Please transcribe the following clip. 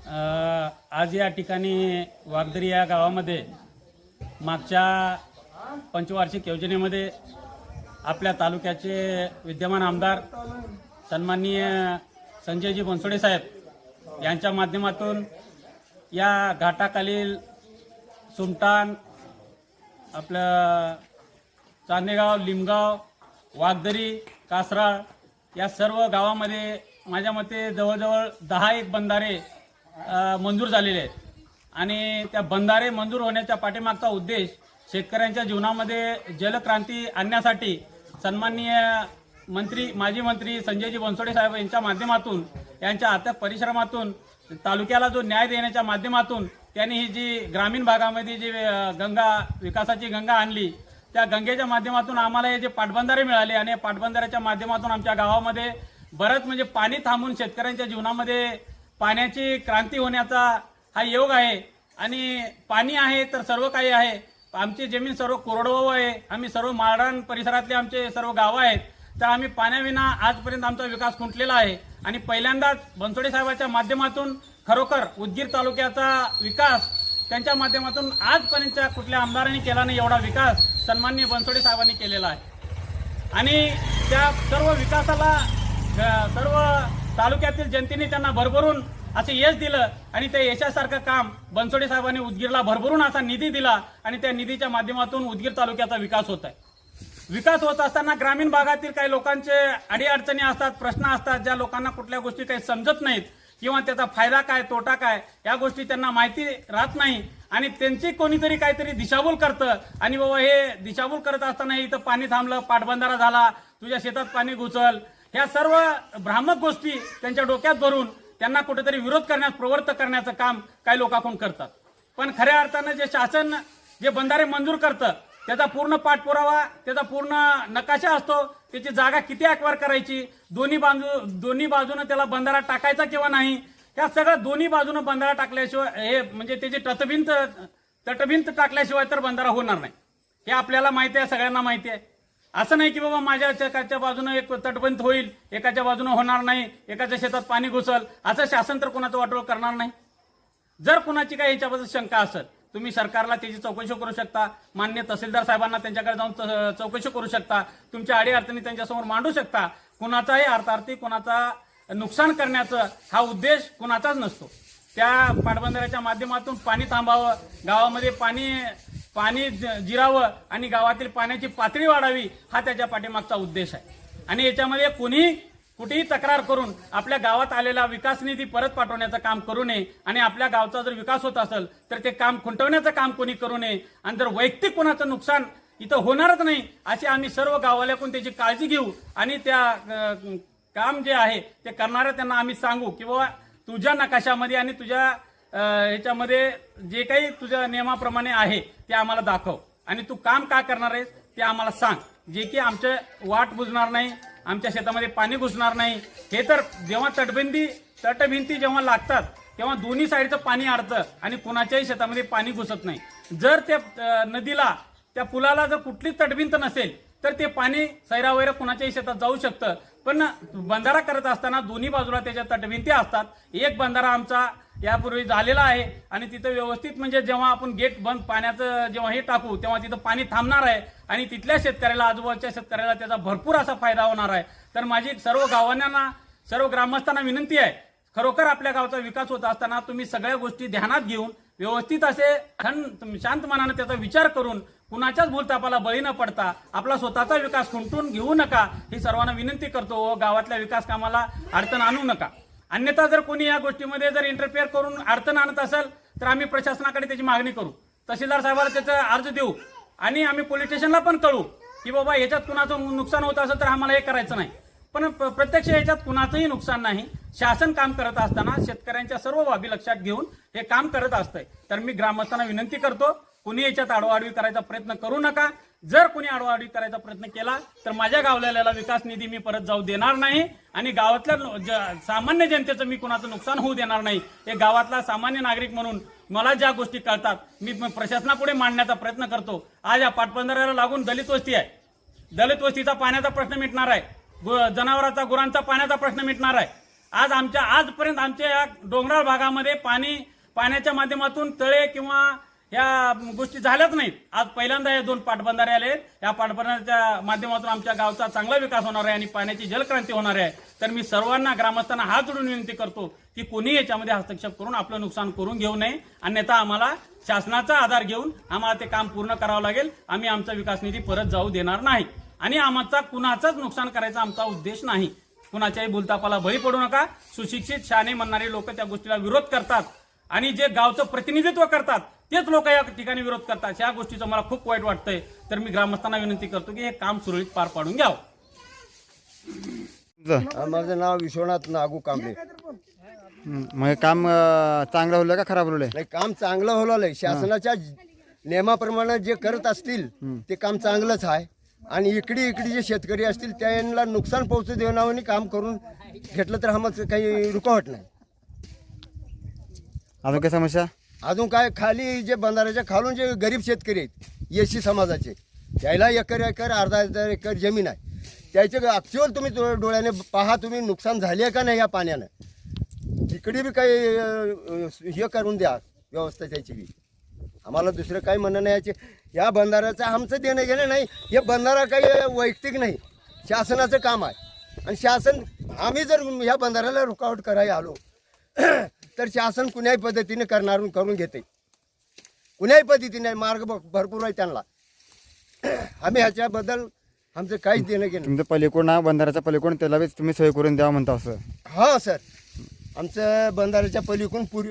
आज या ठिकाणी वागदरी या गावामध्ये मागच्या पंचवार्षिक योजनेमध्ये आपल्या तालुक्याचे विद्यमान आमदार सन्माननीय संजयजी बनसोडे साहेब यांच्या माध्यमातून या घाटाखालील सुमटाण, आपलं चांदेगाव, लिमगाव, वागदरी, कासराळ या सर्व गावामध्ये माझ्या मते जवळजवळ 10 बंधारे मंजूर झालेले आहेत. आणि त्या बंधारे मंजूर होण्याच्या पाठीमागचा उद्देश शेतकऱ्यांच्या जीवनामध्ये जलक्रांती आणण्यासाठी सन्माननीय माजी मंत्री संजयजी बनसोडे साहेब यांच्या माध्यमातून, यांच्या अथक परिश्रमातून, तालुक्याला जो न्याय देण्याच्या माध्यमातून त्यांनी ही जी ग्रामीण भागामध्ये जी विकासाची गंगा आणली, त्या गंगेच्या माध्यमातून आम्हाला हे जे पाटबंधारे मिळाले आणि या पाटबंधाऱ्याच्या माध्यमातून आमच्या गावामध्ये बरंच म्हणजे पाणी थांबून शेतकऱ्यांच्या जीवनामध्ये पाण्याची क्रांती होण्याचा हा योग आहे. आणि पाणी आहे तर सर्व काही आहे. आमची जमीन सर्व कोरडवाहू आहे. आम्ही सर्व माळरान परिसरातले आमचे सर्व गावं आहेत. तर आम्ही पाण्याविना आजपर्यंत आमचा विकास खुंटलेला आहे. आणि पहिल्यांदाच बनसोडे साहेबांच्या माध्यमातून खरोखर उदगीर तालुक्याचा विकास त्यांच्या माध्यमातून आजपर्यंतच्या कुठल्या आमदारांनी केला नाही एवढा विकास सन्माननीय बनसोडे साहेबांनी केलेला आहे. आणि त्या सर्व विकासाला सर्व तालुक्यातील जनतेने त्यांना भरभरून असं यश दिलं. आणि त्या यशासारखं काम बनसोडे साहेबांनी उदगीरला भरभरून असा निधी दिला. आणि त्या निधीच्या माध्यमातून उदगीर तालुक्याचा विकास होत आहे. विकास होत असताना ग्रामीण भागातील काही लोकांचे अडीअडचणी असतात, प्रश्न असतात, ज्या लोकांना कुठल्या गोष्टी काही समजत नाहीत किंवा त्याचा फायदा काय, तोटा काय, या गोष्टी त्यांना माहिती राहत नाही. आणि त्यांची कोणीतरी काहीतरी दिशाभूल करतं. आणि बाबा हे दिशाभूल करत असताना इथं पाणी थांबलं, पाटबंधारा झाला, तुझ्या शेतात पाणी घुसल, ह्या सर्व भ्रामक गोष्टी त्यांच्या डोक्यात भरून त्यांना कुठेतरी विरोध करण्यास प्रवृत्त करण्याचं काम काही लोकांकडून करतात. पण खऱ्या अर्थानं जे शासन जे बंधारे मंजूर करतं त्याचा पूर्ण पाठपुरावा, त्याचा पूर्ण नकाशा असतो. त्याची जागा किती अक्वायर करायची, दोन्ही बाजूनं त्याला बंधारा टाकायचा किंवा नाही, ह्या सगळं दोन्ही बाजूनं बंधारा टाकल्याशिवाय हे म्हणजे त्याची तटभिंत टाकल्याशिवाय तर बंधारा होणार नाही. हे आपल्याला माहिती आहे, सगळ्यांना माहिती आहे. असं नाही की बाबा माझ्या एकाच्या बाजूनं एक तटबंध होईल, एकाच्या बाजूनं होणार नाही, एकाच्या शेतात पाणी घुसल, असं शासन तर कोणाचं वाटोळ करणार नाही. जर कुणाची काही याच्याबद्दल शंका असेल, तुम्ही सरकारला त्याची चौकशी करू शकता. मान्य तहसीलदार साहेबांना त्यांच्याकडे जाऊन चौकशी करू शकता. तुमच्या अडीअडचणी त्यांच्यासमोर मांडू शकता. कुणाचाही अर्थार्थी कोणाचा नुकसान करण्याचा हा उद्देश कुणाचाच नसतो. त्या पाटबंधाऱ्याच्या माध्यमातून पाणी थांबावं, गावामध्ये पाणी जिरावं आणि गावातील पाण्याची पातळी वाढावी, हा त्याच्या पाठीमागचा उद्देश आहे. आणि याच्यामध्ये कुठेही तक्रार करून आपल्या गावात आलेला विकास निधी परत पाठवण्याचं काम करू नये. आणि आपल्या गावचा जर विकास होत असेल तर ते काम खुंटवण्याचं काम कोणी करू नये. आणि जर वैयक्तिक कोणाचं नुकसान इथं होणारच नाही अशी आम्ही सर्व गाववाल्याकडून त्याची काळजी घेऊ. आणि त्या काम जे आहे ते करणाऱ्या त्यांना आम्ही सांगू की बाबा तुझ्या नकाशामध्ये आणि तुझ्या ह्याच्यामध्ये जे काही तुझ्या नियमाप्रमाणे आहे ते आम्हाला दाखव. आणि तू काम का करणार आहेस ते आम्हाला सांग, जे की आमचं वाट बुजणार नाही, आमच्या शेतामध्ये पाणी घुसणार नाही. हे तर जेव्हा तटभिंती जेव्हा लागतात तेव्हा दोन्ही साईडचं पाणी अडतं आणि कुणाच्याही शेतामध्ये पाणी घुसत नाही. जर त्या नदीला, त्या पुलाला जर कुठलीच तटभिंत नसेल तर ते पाणी सैरावैर कुणाच्याही शेतात जाऊ शकतं. पण बंधारा करत असताना दोन्ही बाजूला त्याच्या तटभिंती असतात. एक बंधारा आमचा यापूर्वी झालेला आहे आणि तिथं व्यवस्थित म्हणजे जेव्हा आपण गेट बंद पाण्याचं जेव्हा हे टाकू तेव्हा तिथं पाणी थांबणार आहे आणि तिथल्या शेतकऱ्याला, आजूबाजूच्या शेतकऱ्याला त्याचा भरपूर असा फायदा होणार आहे. तर माझी सर्व गावांना, सर्व ग्रामस्थांना विनंती आहे, खरोखर आपल्या गावचा विकास होत असताना तुम्ही सगळ्या गोष्टी ध्यानात घेऊन व्यवस्थित असे शांत मनाने त्याचा विचार करून कुणाच्याच भूलतापाला बळी न पडता आपला स्वतःचा विकास खुंटून घेऊ नका, ही सर्वांना विनंती करतो. गावातल्या विकास कामाला अडचण आणू नका. अन्यथा जर कोणी या गोष्टीमध्ये जर इंटरफेअर करून अडचण आणत असेल तर आम्ही प्रशासनाकडे त्याची मागणी करू, तहसीलदार साहेबांना त्याचा अर्ज देऊ आणि आम्ही पोलीस स्टेशनला पण कळू की बाबा याच्यात कुणाचं नुकसान होत असेल तर आम्हाला हे करायचं नाही. पण प्रत्यक्ष याच्यात कुणाचंही नुकसान नाही. शासन काम करत असताना शेतकऱ्यांच्या सर्व बाबी लक्षात घेऊन हे काम करत असतंय. तर मी ग्रामस्थांना विनंती करतो, कुणी याच्यात आडवाआडवी करायचा प्रयत्न करू नका. जर कुणी आडवाआडवी करायचा प्रयत्न केला तर माझ्या गावल्याला विकास निधी मी परत जाऊ देणार नाही आणि गावातल्या सामान्य जनतेचं मी कुणाचं नुकसान होऊ देणार नाही. हे गावातला सामान्य नागरिक म्हणून मला ज्या गोष्टी कळतात मी प्रशासनापुढे मांडण्याचा प्रयत्न करतो. आज या पाटबंधाऱ्याला लागून दलित वस्ती आहे. दलित वस्तीचा पाण्याचा प्रश्न मिटणार आहे, जनावरांचा, गुरांचा पाण्याचा प्रश्न मिटणार आहे. आज आजपर्यंत आमच्या या डोंगराळ भागामध्ये पाण्याच्या माध्यमातून तळे किंवा या गोष्टी झाल्याच नाहीत. आज पहिल्यांदा हे 2 पाटबंधारे आले. या पाटबंधाऱ्याच्या माध्यमातून आमच्या गावचा चांगला विकास होणार आहे आणि पाण्याची जलक्रांती होणार आहे. तर मी सर्वांना ग्रामस्थांना हात जोडून विनंती करतो की कोणी याच्यामध्ये हस्तक्षेप करून आपलं नुकसान करून घेऊ नये. अन्यथा आम्हाला शासनाचा आधार घेऊन आम्हाला ते काम पूर्ण करावं लागेल. आम्ही आमचा विकास निधी परत जाऊ देणार नाही आणि आमचा कुणाचंच नुकसान करायचा आमचा उद्देश नाही. कुणाच्याही भूलतापाला बळी पडू नका. सुशिक्षित शहाणे म्हणणारे लोक त्या गोष्टीला विरोध करतात आणि जे गावचं प्रतिनिधित्व करतात तेच लोक या ठिकाणी विरोध करतात. या गोष्टीचं मला खूप वाईट वाटतंय. तर मी ग्रामस्थांना विनंती करतो की हे काम सुरळीत पार पाडून घ्यावं. माझं नाव विश्वनाथ नागू कांबळे. मग काम चांगलं होलं का खराब होलं? नाही, काम चांगलं होलं. शासनाच्या नियमाप्रमाणे जे करत असतील ते काम चांगलंच आहे आणि इकडे जे शेतकरी असतील त्यांना नुकसान पोहोचू देण्यावर काम करून घेतलं तर आम्हाला काही रुकावट नाही. अजून काय समस्या? अजून काय, खाली जे बंधाऱ्याच्या खालून जे गरीब शेतकरी आहेत एसी समाजाचे, त्याला एकर अर्धा एकर जमीन आहे. त्याचे ॲक्च्युअल तुम्ही डोळ्याने पहा, तुम्ही नुकसान झाले का नाही या पाण्यानं. तिकडे बी काही हे करून द्या व्यवस्था त्याची बी. आम्हाला दुसरं काही म्हणणं नाही. याचे या बंधाऱ्याचं आमचं देणं घेणं नाही. हे बंधारा काही वैयक्तिक नाही, शासनाचं काम आहे. आणि शासन, आम्ही जर ह्या बंधाऱ्याला रुकावट करायला आलो तर शासन कुण्याही पद्धतीने करून घेते. कुण्याही पद्धतीने मार्ग भरपूर आहे त्यांना. आम्ही ह्याच्याबद्दल आमचं काहीच देणं घेणं. तुमचं पलीकडून बंधाऱ्याच्या पलीकडून त्याला तुम्ही सोय करून द्यावं म्हणता असं? हां सर, आमचं बंधाऱ्याच्या पलीकडून पूर्वी